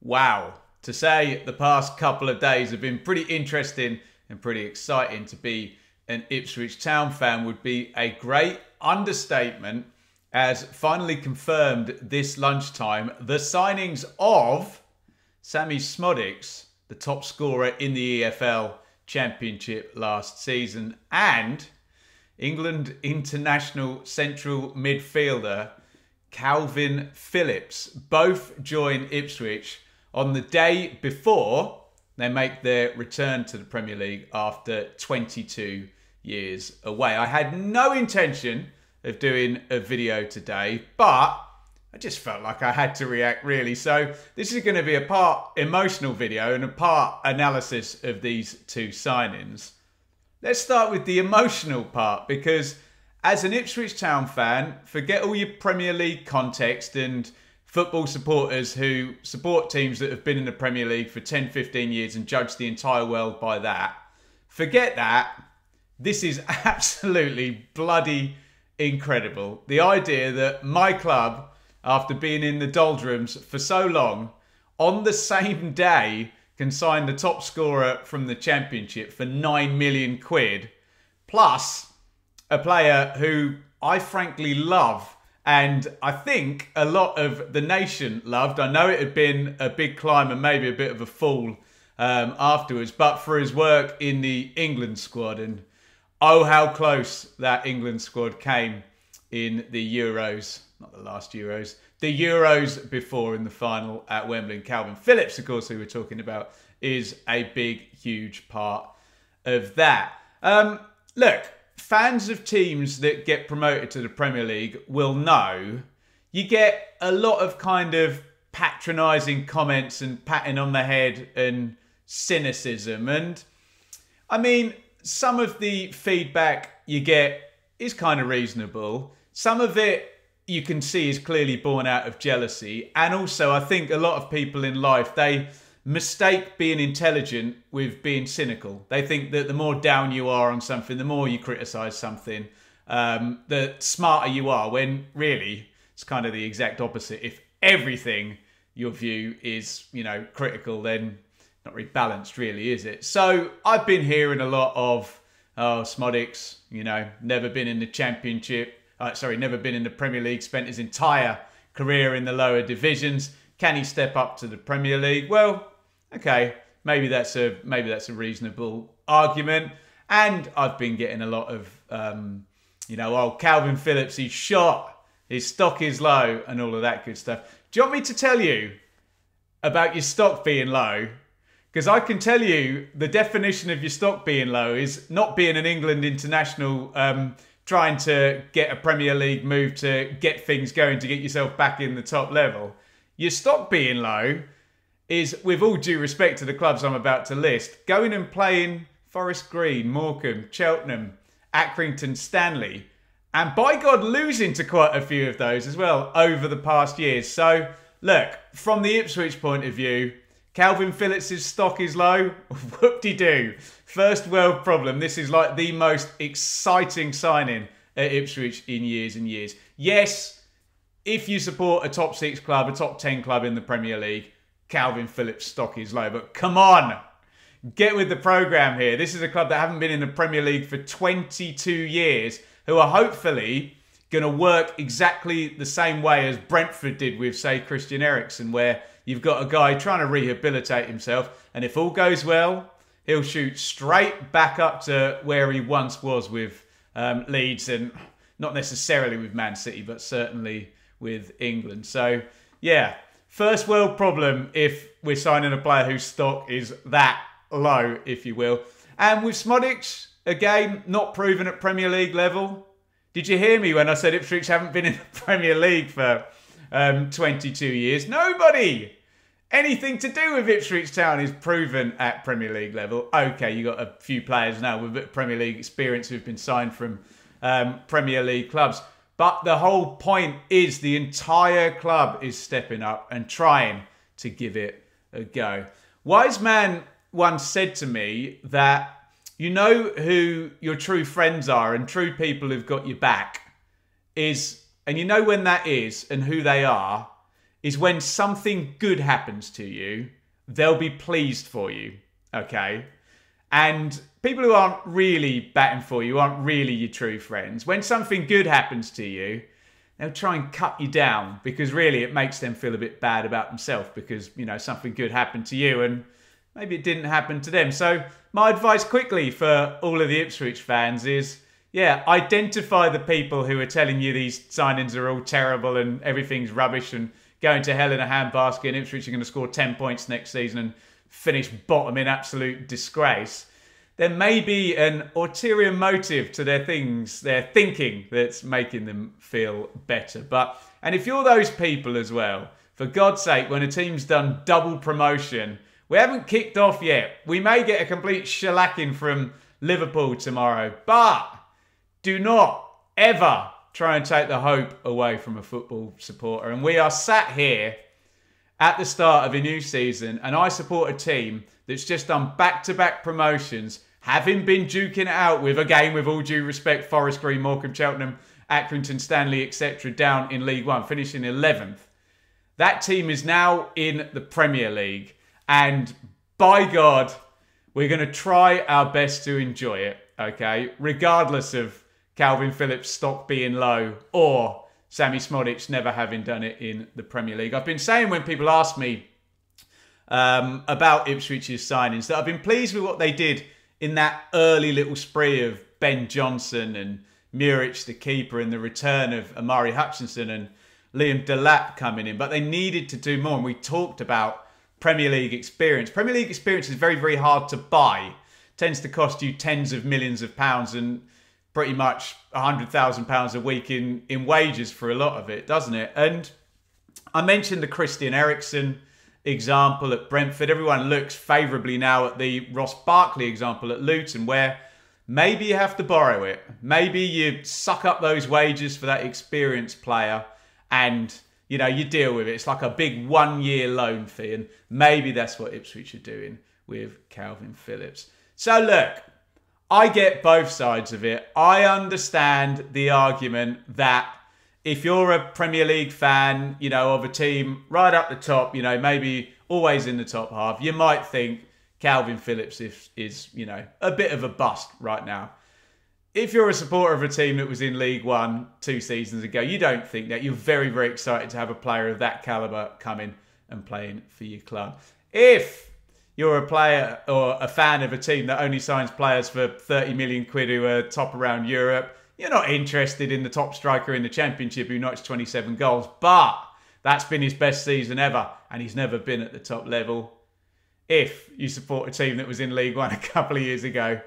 Wow. To say the past couple of days have been pretty interesting and pretty exciting to be an Ipswich Town fan would be a great understatement, as finally confirmed this lunchtime, the signings of Sammie Szmodics, the top scorer in the EFL Championship last season, and England international central midfielder Kalvin Phillips, both join Ipswich on the day before they make their return to the Premier League after 22 years away. I had no intention of doing a video today, but I just felt like I had to react, really. So this is going to be a part emotional video and a part analysis of these two signings. Let's start with the emotional part, because as an Ipswich Town fan, forget all your Premier League context and football supporters who support teams that have been in the Premier League for 10, 15 years and judge the entire world by that. Forget that. This is absolutely bloody incredible. The idea that my club, after being in the doldrums for so long, on the same day can sign the top scorer from the Championship for 9 million quid, plus a player who I frankly love, and I think a lot of the nation loved. I know it had been a big climb and maybe a bit of a fall afterwards, but for his work in the England squad, and oh, how close that England squad came in the Euros, not the last Euros, the Euros before in the final at Wembley. And Kalvin Phillips, of course, who we're talking about, is a big, huge part of that. Look, fans of teams that get promoted to the Premier League will know you get a lot of kind of patronising comments and patting on the head and cynicism. And I mean, some of the feedback you get is kind of reasonable. Some of it you can see is clearly born out of jealousy. And also, I think a lot of people in life, they mistake being intelligent with being cynical. They think that the more down you are on something, the more you criticise something, the smarter you are, when really it's kind of the exact opposite. If everything your view is, you know, critical, then not really balanced, really, is it? So I've been hearing a lot of, oh, Szmodics, you know, never been in the Championship. Never been in the Premier League, spent his entire career in the lower divisions. Can he step up to the Premier League? Well, okay, maybe that's a reasonable argument. And I've been getting a lot of, oh, Kalvin Phillips, he's shot, his stock is low, and all of that good stuff. Do you want me to tell you about your stock being low? Because I can tell you the definition of your stock being low is not being an England international, trying to get a Premier League move to get things going, to get yourself back in the top level. Your stock being low is, with all due respect to the clubs I'm about to list, going and playing Forest Green, Morecambe, Cheltenham, Accrington, Stanley, and by God, losing to quite a few of those as well over the past years. So, look, from the Ipswich point of view, Kalvin Phillips' stock is low. Whoop-de-doo. First world problem. This is like the most exciting signing at Ipswich in years and years. Yes, if you support a top 6 club, a top 10 club in the Premier League, Kalvin Phillips' stock is low. But come on, get with the programme here. This is a club that haven't been in the Premier League for 22 years, who are hopefully going to work exactly the same way as Brentford did with, say, Christian Eriksen, where you've got a guy trying to rehabilitate himself, and if all goes well, he'll shoot straight back up to where he once was with Leeds, and not necessarily with Man City, but certainly with England. So, yeah, first world problem if we're signing a player whose stock is that low, if you will. And with Szmodics, again, not proven at Premier League level. Did you hear me when I said Ipswich haven't been in the Premier League for 22 years? Nobody! Anything to do with Ipswich Town is proven at Premier League level. Okay, you got a few players now with a bit of Premier League experience who've been signed from Premier League clubs. But the whole point is the entire club is stepping up and trying to give it a go. Wise man once said to me that you know who your true friends are and true people who've got your back is, and you know when that is and who they are, is when something good happens to you, they'll be pleased for you, okay? And people who aren't really batting for you, aren't really your true friends, when something good happens to you, they'll try and cut you down because really it makes them feel a bit bad about themselves because, you know, something good happened to you and maybe it didn't happen to them. So my advice quickly for all of the Ipswich fans is, yeah, identify the people who are telling you these signings are all terrible and everything's rubbish and going to hell in a handbasket and Ipswich are going to score 10 points next season and finish bottom in absolute disgrace. There may be an ulterior motive to their thinking that's making them feel better. And if you're those people as well, for God's sake, when a team's done double promotion, we haven't kicked off yet. We may get a complete shellacking from Liverpool tomorrow, but do not ever try and take the hope away from a football supporter. And we are sat here at the start of a new season, and I support a team that's just done back-to-back promotions, having been duking it out with, again, with all due respect, Forest Green, Morecambe, Cheltenham, Accrington, Stanley, etc., down in League One, finishing 11th. That team is now in the Premier League, and by God, we're going to try our best to enjoy it, okay? Regardless of Kalvin Phillips' stock being low or Sammie Szmodics never having done it in the Premier League. I've been saying when people ask me about Ipswich's signings that I've been pleased with what they did in that early little spree of Ben Johnson and Muric, the keeper, and the return of Amari Hutchinson and Liam Delap coming in. But they needed to do more. And we talked about Premier League experience. Premier League experience is very, very hard to buy. It tends to cost you tens of millions of pounds and pretty much £100,000 a week in wages for a lot of it, doesn't it? And I mentioned the Christian Eriksen example at Brentford. Everyone looks favourably now at the Ross Barkley example at Luton, where maybe you have to borrow it. Maybe you suck up those wages for that experienced player and, you know, you deal with it. It's like a big 1-year loan fee, and maybe that's what Ipswich are doing with Kalvin Phillips. So look, I get both sides of it. I understand the argument that if you're a Premier League fan, you know, of a team right up the top, you know, maybe always in the top half, you might think Kalvin Phillips is, you know, a bit of a bust right now. If you're a supporter of a team that was in League One 2 seasons ago, you don't think that. You're very, very excited to have a player of that calibre come in and playing for your club. If you're a player or a fan of a team that only signs players for 30 million quid who are top around Europe, you're not interested in the top striker in the Championship who notched 27 goals, but that's been his best season ever, and he's never been at the top level. If you support a team that was in League One a couple of years ago,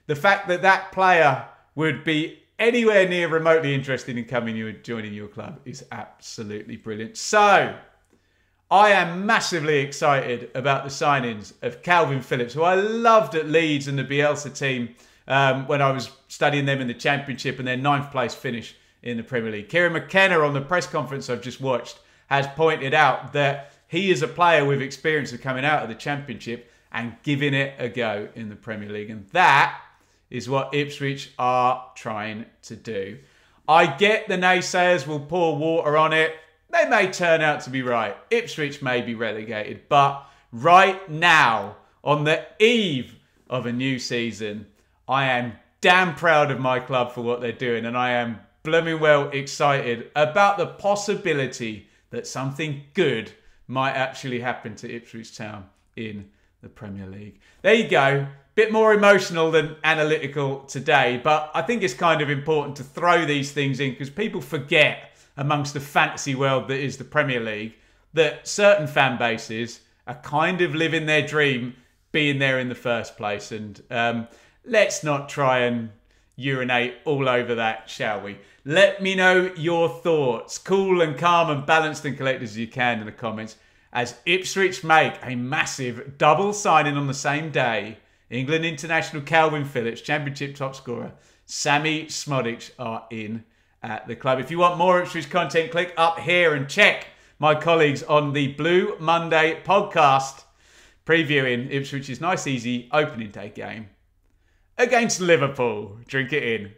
the fact that that player would be anywhere near remotely interested in coming and joining your club is absolutely brilliant. So, I am massively excited about the signings of Kalvin Phillips, who I loved at Leeds and the Bielsa team when I was studying them in the Championship and their 9th place finish in the Premier League. Kieran McKenna on the press conference I've just watched has pointed out that he is a player with experience of coming out of the Championship and giving it a go in the Premier League. And that is what Ipswich are trying to do. I get the naysayers will pour water on it. They may turn out to be right. Ipswich may be relegated. But right now, on the eve of a new season, I am damn proud of my club for what they're doing. And I am blooming well excited about the possibility that something good might actually happen to Ipswich Town in the Premier League. There you go. Bit more emotional than analytical today, but I think it's kind of important to throw these things in because people forget amongst the fantasy world that is the Premier League that certain fan bases are kind of living their dream being there in the first place. And let's not try and urinate all over that, shall we? Let me know your thoughts, cool and calm and balanced and collected as you can in the comments, as Ipswich make a massive double signing on the same day. England international Kalvin Phillips, Championship top scorer, Sammie Szmodics are in at the club. If you want more Ipswich content, click up here and check my colleagues on the Blue Monday podcast previewing Ipswich's nice, easy opening day game against Liverpool. Drink it in.